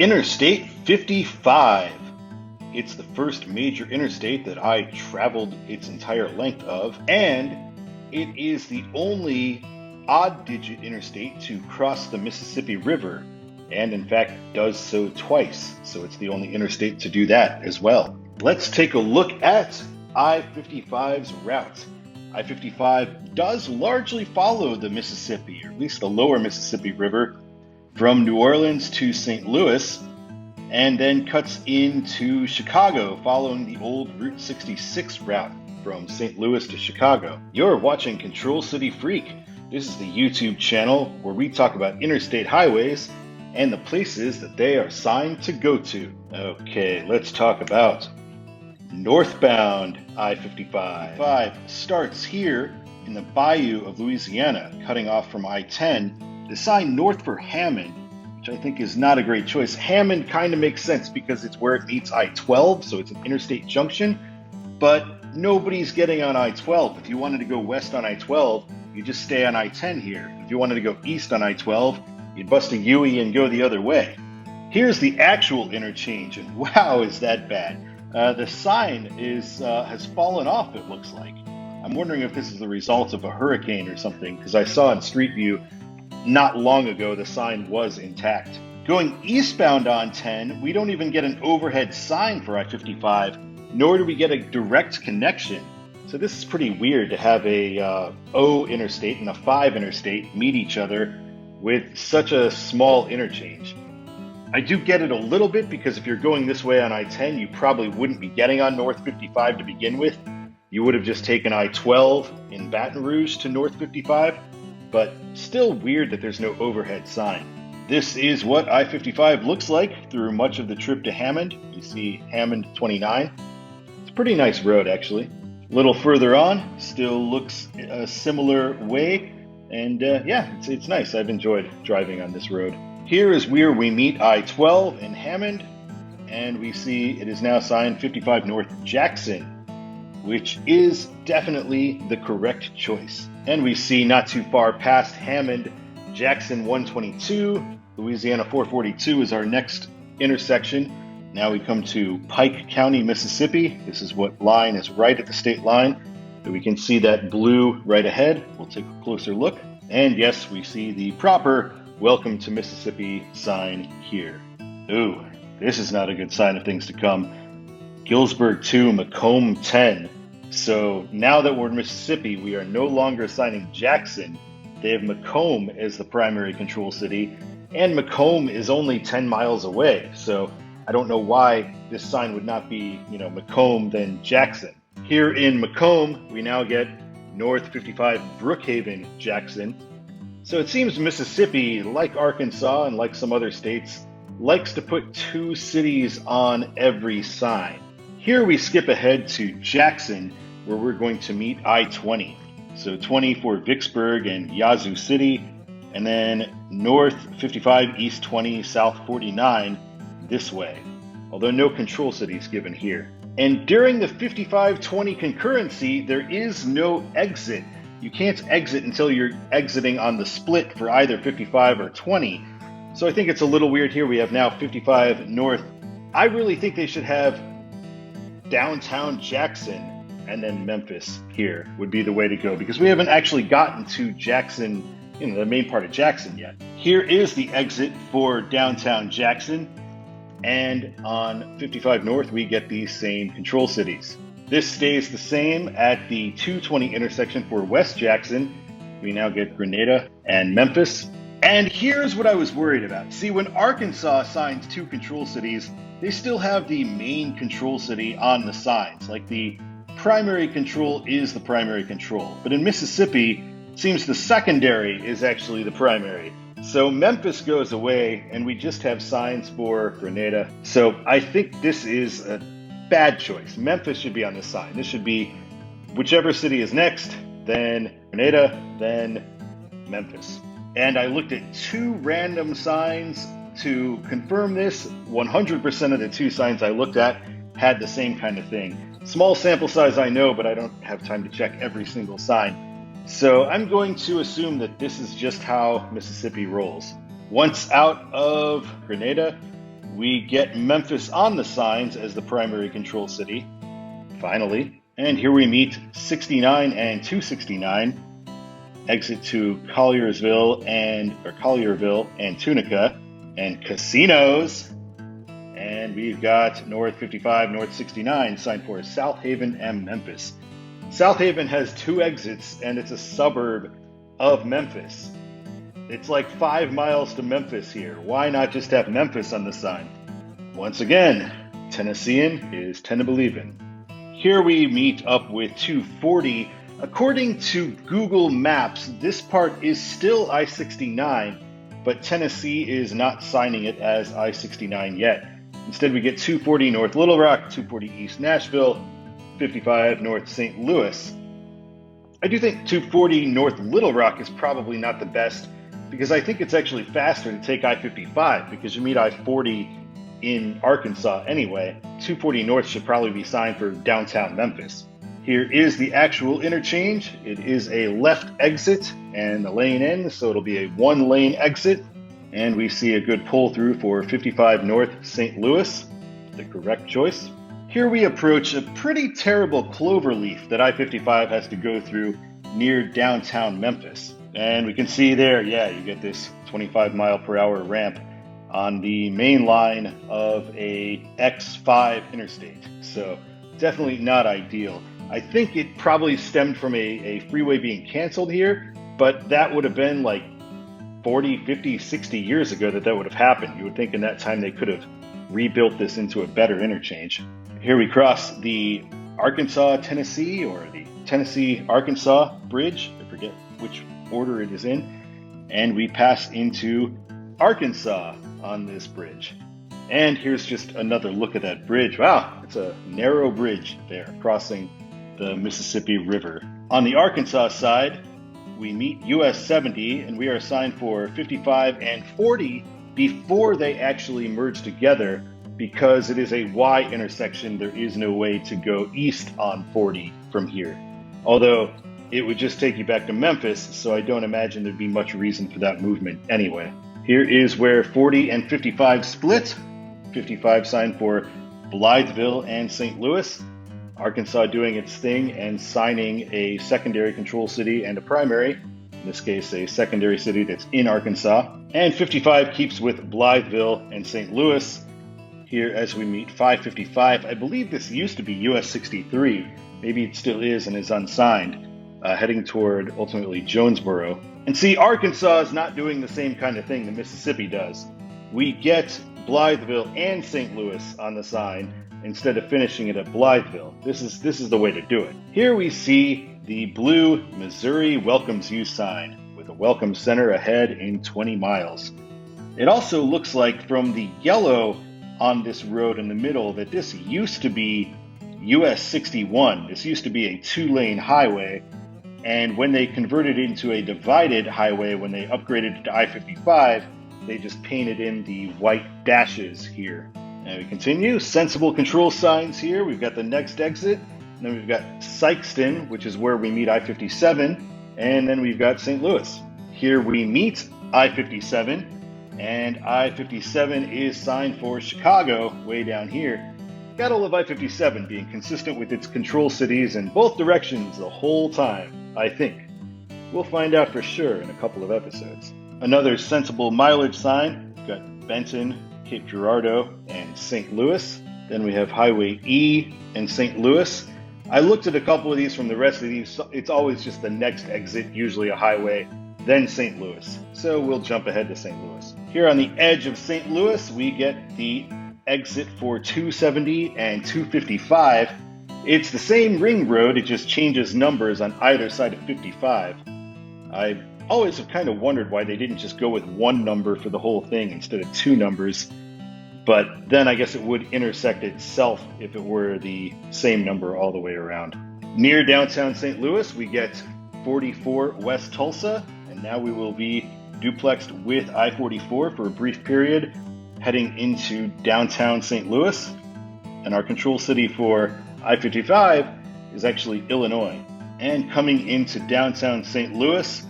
Interstate 55. It's the first major interstate that I traveled its entire length of, and it is the only odd-digit interstate to cross the Mississippi River, and in fact does so twice, so it's the only interstate to do that as well. Let's take a look at I-55's route. I-55 does largely follow the Mississippi, or at least the lower Mississippi River, from New Orleans to St. Louis, and then cuts into Chicago following the old Route 66 route from St. Louis to Chicago. You're watching Control City Freak. This is the YouTube channel where we talk about interstate highways and the places that they are signed to go to. Okay, let's talk about northbound I-55. 55 starts here in the bayou of Louisiana, cutting off from I-10. The sign north for Hammond, which I think is not a great choice. Hammond kind of makes sense because it's where it meets I-12, so it's an interstate junction, but nobody's getting on I-12. If you wanted to go west on I-12, you just stay on I-10 here. If you wanted to go east on I-12, you'd bust a U-ey and go the other way. Here's the actual interchange, and wow, is that bad. The sign has fallen off, it looks like. I'm wondering if this is the result of a hurricane or something, because I saw in Street View not long ago the sign was intact. Going eastbound on 10, we don't even get an overhead sign for I-55, nor do we get a direct connection. So this is pretty weird to have a O interstate and a 5 interstate meet each other with such a small interchange. I do get it a little bit because if you're going this way on I-10, you probably wouldn't be getting on North 55 to begin with. You would have just taken I-12 in Baton Rouge to North 55, but still weird that there's no overhead sign. This is what I-55 looks like through much of the trip to Hammond. You see Hammond 29. It's a pretty nice road, actually. A little further on, still looks a similar way, and yeah, it's nice. I've enjoyed driving on this road. Here is where we meet I-12 in Hammond, and we see it is now signed 55 North Jackson, which is definitely the correct choice. And we see not too far past Hammond, Jackson 122, Louisiana 442 is our next intersection. Now we come to Pike County, Mississippi. This is what line is right at the state line. We can see that blue right ahead. We'll take a closer look. And yes, we see the proper Welcome to Mississippi sign here. Ooh, this is not a good sign of things to come. Gillsburg 2, Macomb 10. So now that we're in Mississippi, we are no longer signing Jackson. They have Macomb as the primary control city, and Macomb is only 10 miles away. So I don't know why this sign would not be, Macomb then Jackson. Here in Macomb, we now get North 55 Brookhaven Jackson. So it seems Mississippi, like Arkansas and like some other states, likes to put two cities on every sign. Here we skip ahead to Jackson, where we're going to meet I-20. So 20 for Vicksburg and Yazoo City, and then North 55, East 20, South 49 this way, although no control cities given here. And during the 55-20 concurrency, there is no exit. You can't exit until you're exiting on the split for either 55 or 20. So I think it's a little weird here. We have now 55 North. I really think they should have downtown Jackson and then Memphis here would be the way to go, because we haven't actually gotten to Jackson, the main part of Jackson yet. Here is the exit for downtown Jackson. And on 55 North, we get these same control cities. This stays the same at the 220 intersection for West Jackson. We now get Grenada and Memphis. And here's what I was worried about. See, when Arkansas signs two control cities, they still have the main control city on the signs. Like the primary control is the primary control. But in Mississippi, it seems the secondary is actually the primary. So Memphis goes away and we just have signs for Grenada. So I think this is a bad choice. Memphis should be on this sign. This should be whichever city is next, then Grenada, then Memphis. And I looked at two random signs to confirm this. 100% of the two signs I looked at had the same kind of thing. Small sample size, I know, but I don't have time to check every single sign. So I'm going to assume that this is just how Mississippi rolls. Once out of Grenada, We get Memphis on the signs as the primary control city, finally. And here we meet 69 and 269, exit to Collierville and Tunica, and casinos. And we've got North 55, North 69, signed for South Haven and Memphis. South Haven has 2 exits, and it's a suburb of Memphis. It's like 5 miles to Memphis here. Why not just have Memphis on the sign? Once again, Tennessean is tend to believe in. Here we meet up with 240. According to Google Maps, this part is still I-69, but Tennessee is not signing it as I-69 yet. Instead, we get 240 North Little Rock, 240 East Nashville, 55 North St. Louis. I do think 240 North Little Rock is probably not the best, because I think it's actually faster to take I-55, because you meet I-40 in Arkansas anyway. 240 North should probably be signed for downtown Memphis. Here is the actual interchange. It is a left exit and a lane in, so it'll be a 1-lane exit. And we see a good pull through for 55 North St. Louis, the correct choice. Here we approach a pretty terrible cloverleaf that I-55 has to go through near downtown Memphis. And we can see there, you get this 25 mile per hour ramp on the main line of a X5 interstate. So definitely not ideal. I think it probably stemmed from a freeway being canceled here, but that would have been like 40, 50, 60 years ago that would have happened. You would think in that time they could have rebuilt this into a better interchange. Here we cross the Arkansas-Tennessee or the Tennessee-Arkansas bridge. I forget which order it is in. And we pass into Arkansas on this bridge. And here's just another look at that bridge. Wow, it's a narrow bridge there crossing the Mississippi River. On the Arkansas side, we meet US 70, and we are assigned for 55 and 40 before they actually merge together. Because it is a Y intersection, there is no way to go east on 40 from here. Although it would just take you back to Memphis, so I don't imagine there'd be much reason for that movement anyway. Here is where 40 and 55 split. 55 signed for Blytheville and St. Louis. Arkansas doing its thing and signing a secondary control city and a primary. In this case, a secondary city that's in Arkansas. And 55 keeps with Blytheville and St. Louis. Here as we meet 555. I believe this used to be US 63. Maybe it still is and is unsigned, heading toward ultimately Jonesboro. And see, Arkansas is not doing the same kind of thing that Mississippi does. We get Blytheville and St. Louis on the sign instead of finishing it at Blytheville. This is the way to do it. Here we see the blue Missouri welcomes you sign with a welcome center ahead in 20 miles. It also looks like from the yellow on this road in the middle that this used to be US 61. This used to be a 2-lane highway, and when they converted it into a divided highway, when they upgraded it to I-55, they just painted in the white dashes here. And we continue. Sensible control signs here. We've got the next exit, and then we've got Sykeston, which is where we meet I-57, and then we've got St. Louis. Here we meet I-57, and I-57 is signed for Chicago, way down here. Gotta love I-57 being consistent with its control cities in both directions the whole time, I think. We'll find out for sure in a couple of episodes. Another sensible mileage sign. We've got Benton, Cape Girardeau, and St. Louis. Then we have Highway E and St. Louis. I looked at a couple of these from the rest of these. It's always just the next exit, usually a highway, then St. Louis. So we'll jump ahead to St. Louis. Here on the edge of St. Louis, we get the exit for 270 and 255. It's the same ring road, it just changes numbers on either side of 55. I always have kind of wondered why they didn't just go with one number for the whole thing instead of 2 numbers. But then I guess it would intersect itself if it were the same number all the way around. Near downtown St. Louis, we get 44 West Tulsa, and now we will be duplexed with I-44 for a brief period, heading into downtown St. Louis. And our control city for I-55 is actually Illinois. And coming into downtown St. Louis,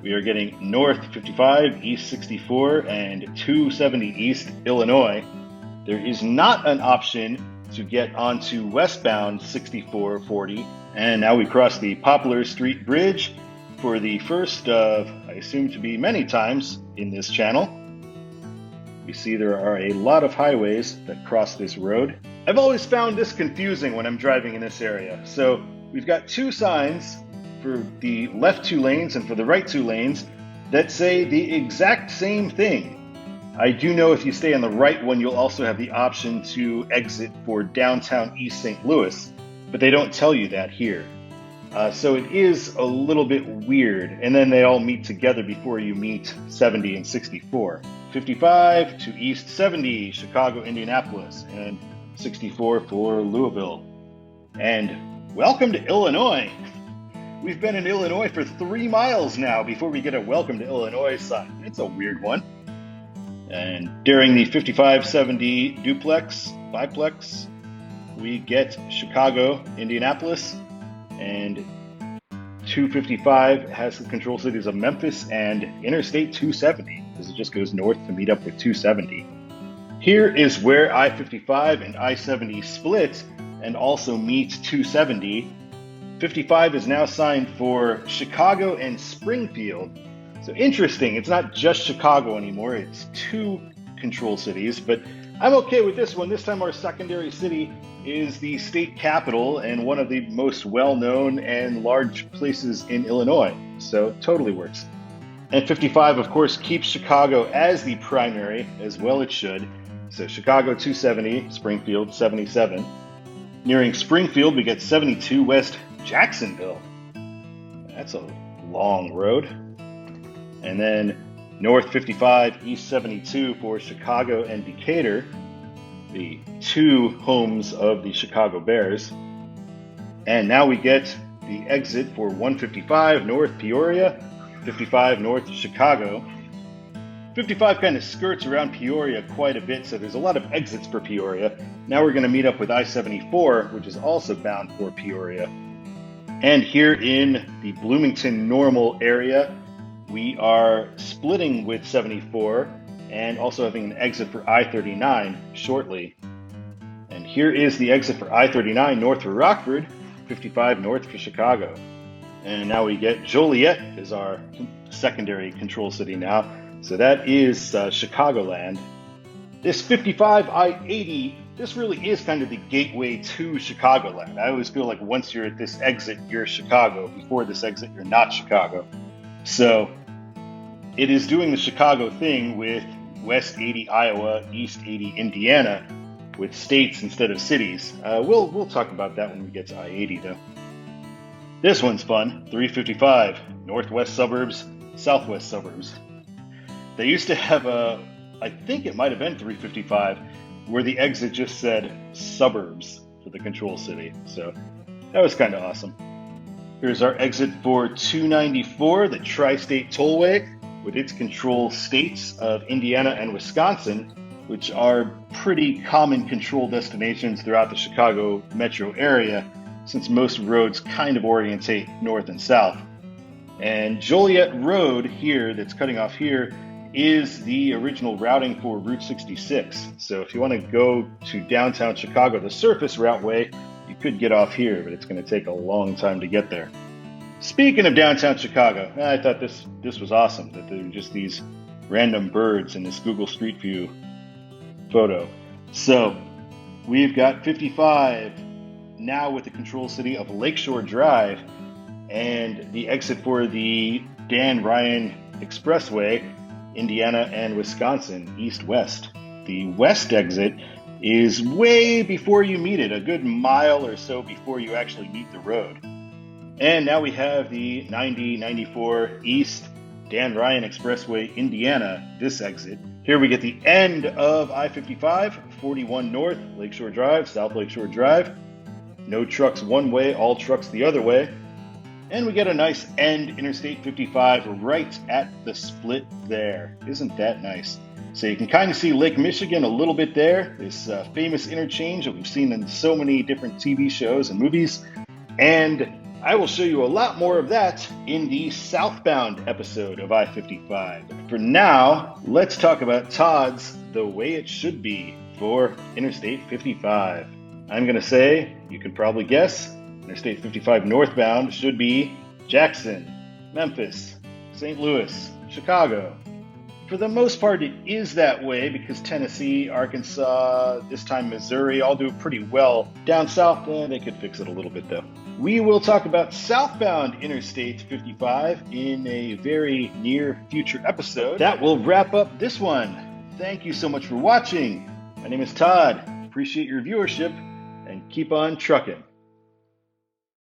we are getting north 55, east 64, and 270 east Illinois. There is not an option to get onto westbound 6440. And now we cross the Poplar Street Bridge for the first of, I assume to be many times in this channel. You see there are a lot of highways that cross this road. I've always found this confusing when I'm driving in this area. So we've got two signs for the left two lanes and for the right two lanes that say the exact same thing. I do know if you stay on the right one, you'll also have the option to exit for downtown East St. Louis, but they don't tell you that here. So it is a little bit weird, and then they all meet together before you meet 70 and 64. 55 to East 70, Chicago, Indianapolis, and 64 for Louisville. And welcome to Illinois. We've been in Illinois for 3 miles now before we get a welcome to Illinois sign. It's a weird one. And during the 55-70 duplex, biplex, we get Chicago, Indianapolis, and 255 has the control cities of Memphis and Interstate 270, because it just goes north to meet up with 270. Here is where I-55 and I-70 split and also meet 270. 55 is now signed for Chicago and Springfield. So interesting, it's not just Chicago anymore, it's 2 control cities, but I'm okay with this one. This time our secondary city is the state capital and one of the most well-known and large places in Illinois, so totally works. And 55, of course, keeps Chicago as the primary, as well it should. So Chicago 270, Springfield 77. Nearing Springfield, we get 72 West Jacksonville. That's a long road. And then North 55, East 72 for Chicago and Decatur, the 2 homes of the Chicago Bears. And now we get the exit for 155 North Peoria, 55 North Chicago. 55 kind of skirts around Peoria quite a bit, so there's a lot of exits for Peoria. Now we're going to meet up with I-74, which is also bound for Peoria. And here in the Bloomington Normal area, we are splitting with 74 and also having an exit for I-39 shortly. And here is the exit for I-39 north for Rockford, 55 north for Chicago. And now we get Joliet as our secondary control city now. So that is Chicagoland. This 55 I-80, this really is kind of the gateway to Chicagoland. I always feel like once you're at this exit, you're Chicago. Before this exit, you're not Chicago. So it is doing the Chicago thing with West 80 Iowa, East 80 Indiana, with states instead of cities. We'll talk about that when we get to I-80 though. This one's fun, 355, northwest suburbs, southwest suburbs. They used to have I think it might have been 355, where the exit just said suburbs for the control city. So that was kind of awesome. Here's our exit for 294, the Tri-State Tollway, with its control states of Indiana and Wisconsin, which are pretty common control destinations throughout the Chicago metro area, since most roads kind of orientate north and south. And Joliet Road here, that's cutting off here, is the original routing for Route 66. So if you want to go to downtown Chicago the surface route way, you could get off here, but it's going to take a long time to get there. Speaking of downtown Chicago, I thought this was awesome, that there were just these random birds in this Google Street View photo. So we've got 55 now with the control city of Lakeshore Drive and the exit for the Dan Ryan Expressway, Indiana and Wisconsin, east-west. The west exit is way before you meet it, a good mile or so before you actually meet the road. And now we have the 90-94 East Dan Ryan Expressway, Indiana, this exit. Here we get the end of I-55, 41 North, Lakeshore Drive, South Lakeshore Drive. No trucks one way, all trucks the other way. And we get a nice end Interstate 55 right at the split there. Isn't that nice? So you can kind of see Lake Michigan a little bit there, this famous interchange that we've seen in so many different TV shows and movies. And I will show you a lot more of that in the southbound episode of I-55. For now, let's talk about Todd's the way it should be for Interstate 55. I'm going to say, you can probably guess, Interstate 55 northbound should be Jackson, Memphis, St. Louis, Chicago. For the most part, it is that way because Tennessee, Arkansas, this time Missouri, all do pretty well. Down south, they could fix it a little bit though. We will talk about southbound Interstate 55 in a very near future episode. That will wrap up this one. Thank you so much for watching. My name is Todd. Appreciate your viewership and keep on trucking.